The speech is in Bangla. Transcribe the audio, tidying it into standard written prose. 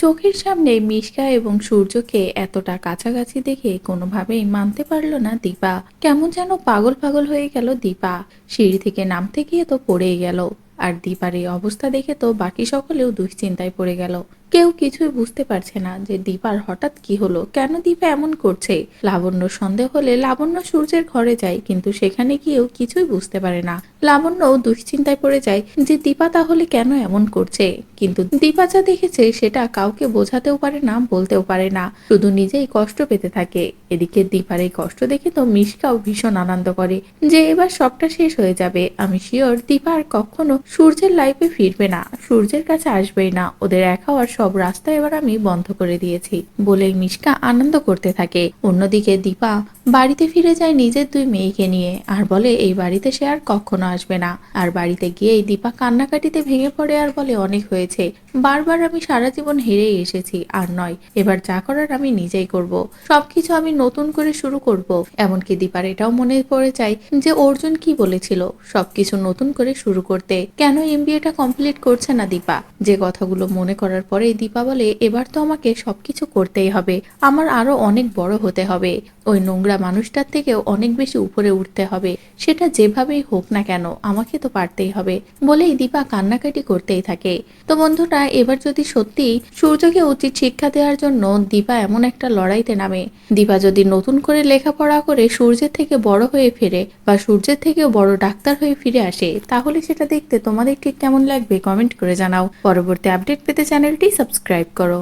চোখের সামনে মিশকা এবং সূর্যকে এতটা কাছাকাছি দেখে কোনোভাবেই মানতে পারল না দীপা। কেমন যেন পাগল পাগল হয়ে গেল দীপা। সিঁড়ি থেকে নামতে গিয়ে তো পড়েই গেল। আর দীপার এই অবস্থা দেখে তো বাকি সকলেও দুশ্চিন্তায় পড়ে গেল। কেউ কিছুই বুঝতে পারছে না যে দীপার হঠাৎ কি হলো, কেন দীপা এমন করছে। লাবণ্য সন্দেহ হলে লাবণ্য সূর্যের ঘরে যায়, কিন্তু সেখানে গিয়েও কিছুই বুঝতে পারে না। লাবণ্যও দুশ্চিন্তায় পড়ে যায় যে দীপা তাহলে কেন এমন করছে। কিন্তু দীপা যা দেখেছে সেটা কাউকে বোঝাতেও পারে না, বলতেও পারে না, শুধু নিজেই কষ্ট পেতে থাকে। এদিকে দীপার এই কষ্ট দেখে তো মিশকাও ভীষণ আনন্দ করে যে এবার সবটা শেষ হয়ে যাবে। আমি শিওর দীপা আর কখনো সূর্যের লাইফে ফিরবে না, সূর্যের কাছে আসবেই না। ওদের এক হওয়ার সব রাস্তা এবার আমি বন্ধ করে দিয়েছি বলেই মিশকা আনন্দ করতে থাকে। অন্যদিকে দীপা বাড়িতে ফিরে যায় নিজের দুই মেয়েকে নিয়ে, আর বলে এই বাড়িতে সে আর কখনো আসবে না। আর বাড়িতে গিয়েই দীপা কান্নাকাটিতে ভেঙে পড়ে আর বলে অনেক হয়েছে, বারবার আমি সারা জীবন হেরেই এসেছি, আর নয়, এবার যা করার আমি নিজেই করব, সবকিছু আমি নতুন করে শুরু করব। এমনকি দীপার এটাও মনে পড়ে যায় যে অর্জুন কি বলেছিল, সবকিছু নতুন করে শুরু করতে। কেন এমবিএটা কমপ্লিট করছে না দীপা। যে কথাগুলো মনে করার পরে দীপা বলে এবার তো আমাকে সবকিছু করতেই হবে, আমার আরো অনেক বড় হতে হবে, ওই নোংরা মানুষটার থেকেও অনেক বেশি উপরে উঠতে হবে, সেটা যেভাবেই হোক না কেন আমাকে তো পারতেই হবে বলেই দীপা কান্নাকাটি করতেই থাকে। তো বন্ধুরা, এবার যদি সত্যি সূর্যকে উচিত শিক্ষা দেওয়ার জন্য দীপা এমন একটা লড়াইতে নামে, দীপা যদি নতুন করে লেখাপড়া করে সূর্যের থেকে বড় হয়ে ফিরে বা সূর্যের থেকেও বড় ডাক্তার হয়ে ফিরে আসে, তাহলে সেটা দেখতে তোমাদের ঠিক কেমন লাগবে কমেন্ট করে জানাও। পরবর্তী আপডেট পেতে চ্যানেলটি সাবস্ক্রাইব করো।